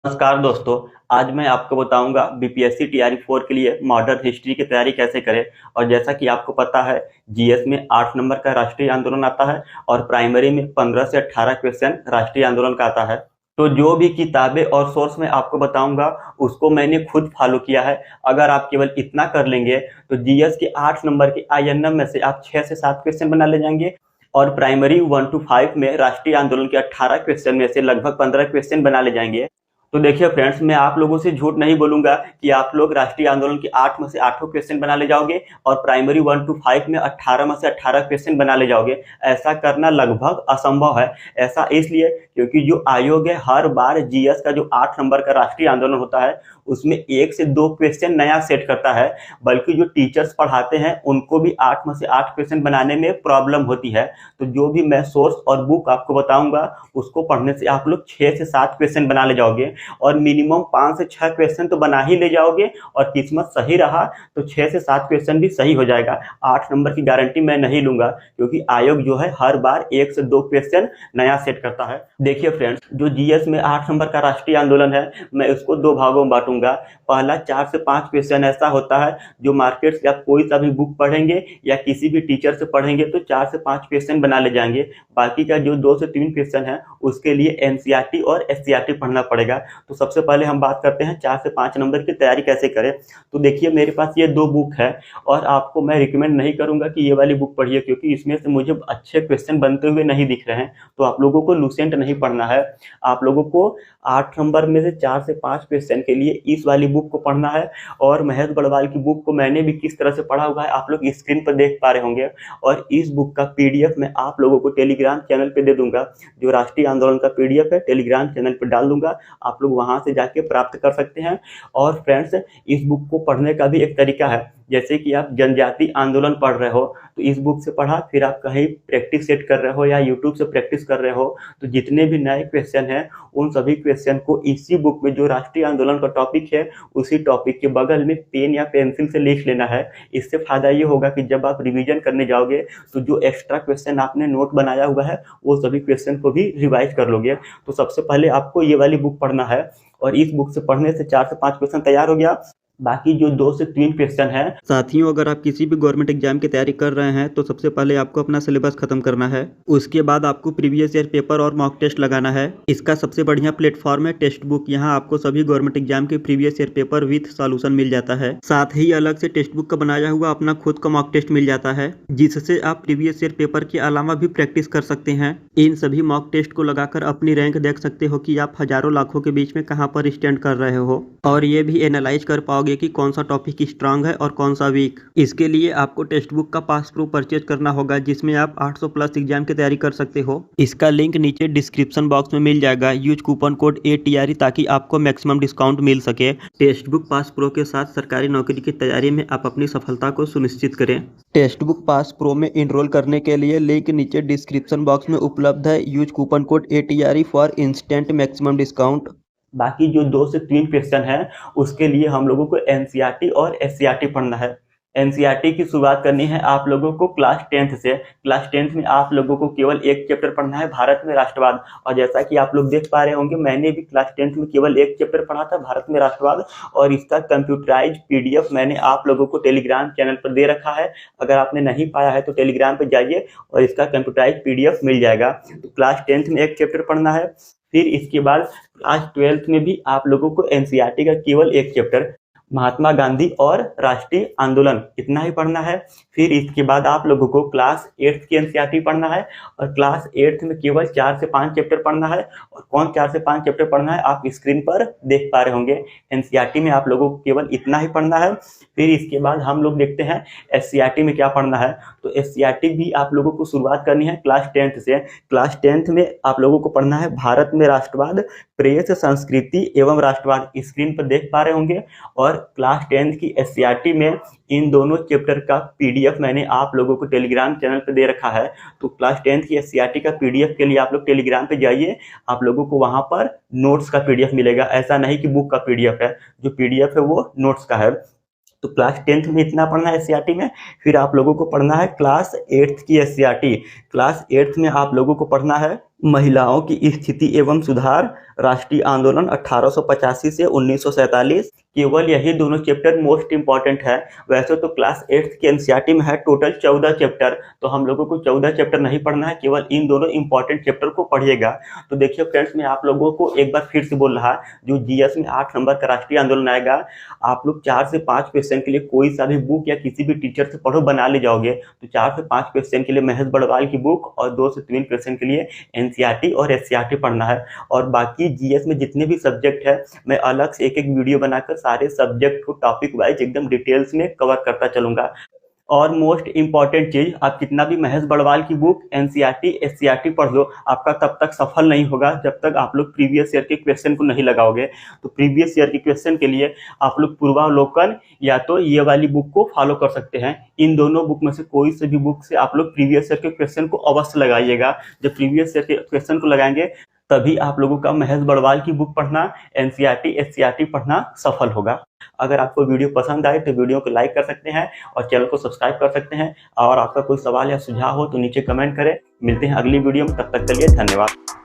नमस्कार दोस्तों। आज मैं आपको बताऊंगा बीपीएससी टीआरई 4 के लिए मॉडर्न हिस्ट्री की तैयारी कैसे करें। और जैसा कि आपको पता है, जीएस में 8 नंबर का राष्ट्रीय आंदोलन आता है और प्राइमरी में 15 से 18 क्वेश्चन राष्ट्रीय आंदोलन का आता है। तो जो भी किताबें और सोर्स मैं आपको बताऊंगा उसको मैंने खुद फॉलो किया है। अगर आप केवल इतना कर लेंगे तो जीएस के 8 नंबर के आईएनएम में से आप 6 से 7 क्वेश्चन बना ले जाएंगे और प्राइमरी 1 to 5 में राष्ट्रीय आंदोलन के 18 क्वेश्चन में से लगभग 15 क्वेश्चन बना ले जाएंगे। तो देखिए फ्रेंड्स, मैं आप लोगों से झूठ नहीं बोलूंगा कि आप लोग राष्ट्रीय आंदोलन के 8 में से 8 क्वेश्चन बना ले जाओगे और प्राइमरी 1 to 5 में 18 में से 18 क्वेश्चन बना ले जाओगे। ऐसा करना लगभग असंभव है। ऐसा इसलिए क्योंकि जो आयोग है हर बार जीएस का जो 8 नंबर का राष्ट्रीय आंदोलन होता है उसमें 1 से 2 क्वेश्चन नया सेट करता है, बल्कि जो टीचर्स पढ़ाते हैं उनको भी 8 में से 8 क्वेश्चन बनाने में प्रॉब्लम होती है। तो जो भी मैं सोर्स और बुक आपको बताऊंगा उसको पढ़ने से आप लोग 6 से 7 क्वेश्चन बना ले जाओगे और मिनिमम 5 से 6 क्वेश्चन तो बना ही ले जाओगे और किस्मत सही रहा तो 6 से 7 क्वेश्चन भी सही हो जाएगा। 8 नंबर की गारंटी मैं नहीं लूंगा क्योंकि आयोग जो है हर बार 1 से 2 क्वेश्चन नया सेट करता है। देखिए फ्रेंड्स, जो जीएस में 8 नंबर का राष्ट्रीय आंदोलन है मैं उसको 2 भागों में बांटूंगा। पहला 4 से 5 क्वेश्चन ऐसा होता है जो मार्केट से आप कोई सा भी बुक पढ़ेंगे या किसी भी टीचर से पढ़ेंगे तो 4 से 5 क्वेश्चन बना ले जाएंगे। बाकी का जो 2 से 3 क्वेश्चन है उसके लिए एनसीईआरटी और एससीईआरटी पढ़ना पड़ेगा। तो सबसे पहले हम बात करते हैं 4 से 5 नंबर की तैयारी कैसे करें। तो देखिए, मेरे पास ये 2 बुक है और आपको मैं रिकमेंड नहीं करूंगा कि ये वाली बुक पढ़िए क्योंकि इसमें से मुझे अच्छे क्वेश्चन बनते हुए नहीं दिख रहे हैं। तो आप लोगों को लूसेंट नहीं पढ़ना है, आप लोगों को 8 नंबर में से 4 से 5 क्वेश्चन के लिए इस वाली बुक को पढ़ना है। और महेश गढ़वाल की बुक को मैंने भी किस तरह से पढ़ा हुआ है आप लोग स्क्रीन पर देख पा रहे होंगे। और इस बुक का पीडीएफ मैं आप लोगों को टेलीग्राम चैनल पे दे दूंगा। जो राष्ट्रीय आंदोलन का पीडीएफ है टेलीग्राम चैनल पर डाल दूंगा, आप लोग वहां से जाके प्राप्त कर सकते हैं। और फ्रेंड्स, इस बुक को पढ़ने का भी एक तरीका है। जैसे कि आप जनजाति आंदोलन पढ़ रहे हो तो इस बुक से पढ़ा, फिर आप कहीं प्रैक्टिस सेट कर रहे हो या यूट्यूब से प्रैक्टिस कर रहे हो तो जितने भी नए क्वेश्चन हैं उन सभी क्वेश्चन को इसी बुक में जो राष्ट्रीय आंदोलन का टॉपिक है उसी टॉपिक के बगल में पेन या पेंसिल से लिख लेना है। इससे फायदा ये होगा कि जब आप रिवीजन करने जाओगे तो जो एक्स्ट्रा क्वेश्चन आपने नोट बनाया हुआ है वो सभी क्वेश्चन को भी रिवाइज कर लोगे। तो सबसे पहले आपको ये वाली बुक पढ़ना है और इस बुक से पढ़ने से 4 से 5 क्वेश्चन तैयार हो गया। बाकी जो 2 से 3 क्वेश्चन है, साथियों, अगर आप किसी भी गवर्नमेंट एग्जाम की तैयारी कर रहे हैं तो सबसे पहले आपको अपना सिलेबस खत्म करना है। उसके बाद आपको प्रीवियस ईयर पेपर और मॉक टेस्ट लगाना है। इसका सबसे बढ़िया प्लेटफॉर्म है टेक्स्ट बुक। यहाँ आपको सभी गवर्नमेंट एग्जाम के previous year paper with solution मिल जाता है। साथ ही अलग से टेक्स्ट बुक का बनाया हुआ अपना खुद का मॉक टेस्ट मिल जाता है जिससे आप प्रीवियस ईयर पेपर के अलावा भी प्रैक्टिस कर सकते हैं। इन सभी मॉक टेस्ट को लगाकर अपनी रैंक देख सकते हो कि आप हजारों लाखों के बीच में कहाँ पर स्टैंड कर रहे हो और ये भी एनालाइज कर पाओगे कि कौन सा टॉपिक स्ट्रांग है और कौन सा वीक। इसके लिए आपको टेक्स्ट बुक का पास प्रूफ परचेज करना होगा जिसमें आप 800 प्लस एग्जाम की तैयारी कर सकते हो। इसका लिंक नीचे डिस्क्रिप्शन बॉक्स में मिल जाएगा। यूज कूपन कोड ATRE ताकि आपको मैक्सिमम डिस्काउंट मिल सके। टेक्स्ट बुक पास प्रो के साथ सरकारी नौकरी की तैयारी में आप अपनी सफलता को सुनिश्चित करें। टेक्स्ट बुक पास प्रो में इनरोल करने के लिए लिंक नीचे डिस्क्रिप्शन बॉक्स में उपलब्ध है। Use coupon code ATRE for instant maximum discount. बाकी जो 2 से 3 क्वेश्चन है उसके लिए हम लोगों को एनसीईआरटी और एससीईआरटी पढ़ना है। एनसीईआरटी की शुरुआत करनी है आप लोगों को क्लास 10th से। क्लास 10th में आप लोगों को केवल एक चैप्टर पढ़ना है, भारत में राष्ट्रवाद। और जैसा कि आप लोग देख पा रहे होंगे मैंने भी क्लास 10th में केवल एक चैप्टर पढ़ा था, भारत में राष्ट्रवाद, और इसका कंप्यूटराइज पीडीएफ मैंने आप लोगों को टेलीग्राम चैनल पर दे रखा है। अगर आपने नहीं पाया है तो टेलीग्राम पर जाइए और इसका कंप्यूटराइज पीडीएफ मिल जाएगा। तो क्लास 10th में एक चैप्टर पढ़ना है। फिर इसके बाद क्लास 12th में भी आप लोगों को एनसीईआरटी का केवल एक चैप्टर महात्मा गांधी और राष्ट्रीय आंदोलन इतना ही पढ़ना है। फिर इसके बाद आप लोगों को क्लास 8th की एनसीईआरटी पढ़ना है और क्लास 8th में केवल 4 से 5 चैप्टर पढ़ना है। और कौन 4 से 5 चैप्टर पढ़ना है आप स्क्रीन पर देख पा रहे होंगे। एनसीईआरटी में आप लोगों को केवल इतना ही पढ़ना है। फिर इसके बाद हम लोग देखते हैं एससीईआरटी में क्या पढ़ना है। तो एससीईआरटी भी आप लोगों को शुरुआत करनी है क्लास 10th से। क्लास 10th में आप लोगों को पढ़ना है भारत में राष्ट्रवाद, प्रेस, संस्कृति एवं राष्ट्रवाद। स्क्रीन पर देख पा रहे होंगे। और क्लास 10th की एससीईआरटी में इन दोनों चैप्टर का पीडीएफ मैंने आप लोगों को टेलीग्राम चैनल पे दे रखा है। तो क्लास 10th की एससीईआरटी का पीडीएफ के लिए आप लोग टेलीग्राम पे जाइए, आप लोगों को वहां पर नोट्स का पीडीएफ मिलेगा। ऐसा नहीं कि बुक का पीडीएफ है, जो पीडीएफ है वो नोट्स का है। तो क्लास 10th में इतना पढ़ना है एससीईआरटी में। फिर आप लोगों को पढ़ना है क्लास 8th की एससीईआरटी। क्लास 8th में आप लोगों को पढ़ना है महिलाओं की स्थिति एवं सुधार, राष्ट्रीय आंदोलन 1885 से 1947, केवल यही दोनों चैप्टर मोस्ट इंपॉर्टेंट है। वैसे तो क्लास 8 के एनसीईआरटी में है टोटल 14 चैप्टर, तो हम लोगों को 14 चैप्टर नहीं पढ़ना है, केवल इन दोनों इंपॉर्टेंट चैप्टर को पढ़िएगा। तो देखिए फ्रेंड्स, मैं आप लोगों को एक बार फिर से बोल रहा, जो जीएस में 8 नंबर का राष्ट्रीय आंदोलन आएगा, आप लोग 4 से 5 क्वेश्चन के लिए कोई सा भी बुक या किसी भी टीचर से पढ़ो, बना ले जाओगे। तो 4 से 5 क्वेश्चन के लिए महेश बड़वाल की बुक और 2 से 3 क्वेश्चन के लिए एनसीईआरटी और एससीईआरटी पढ़ना है। और बाकी जीएस में जितने भी सब्जेक्ट है, मैं अलग से एक वीडियो बनाकर सारे सब्जेक्ट को टॉपिक वाइज एकदम डिटेल्स में कवर करता चलूंगा। और मोस्ट इंपॉर्टेंट चीज, आप कितना भी महेश बड़वाल की बुक एनसीईआरटी एससीईआरटी पढ़ लो, आपका तब तक सफल नहीं होगा जब तक आप लोग प्रीवियस ईयर के क्वेश्चन को नहीं लगाओगे। तो प्रीवियस ईयर के क्वेश्चन के लिए आप लोग पूर्वावलोकन या तो ये वाली बुक को फॉलो कर सकते हैं। इन दोनों बुक में से कोई से भी बुक से आप लोग प्रीवियस ईयर के क्वेश्चन को अवश्य लगाइएगा। जब प्रीवियस ईयर के क्वेश्चन को लगाएंगे तभी आप लोगों का महेश बड़वाल की बुक पढ़ना, एनसीईआरटी एससीईआरटी पढ़ना सफल होगा। अगर आपको वीडियो पसंद आए तो वीडियो को लाइक कर सकते हैं और चैनल को सब्सक्राइब कर सकते हैं। और आपका कोई सवाल या सुझाव हो तो नीचे कमेंट करें। मिलते हैं अगली वीडियो में, तब तक के लिए धन्यवाद।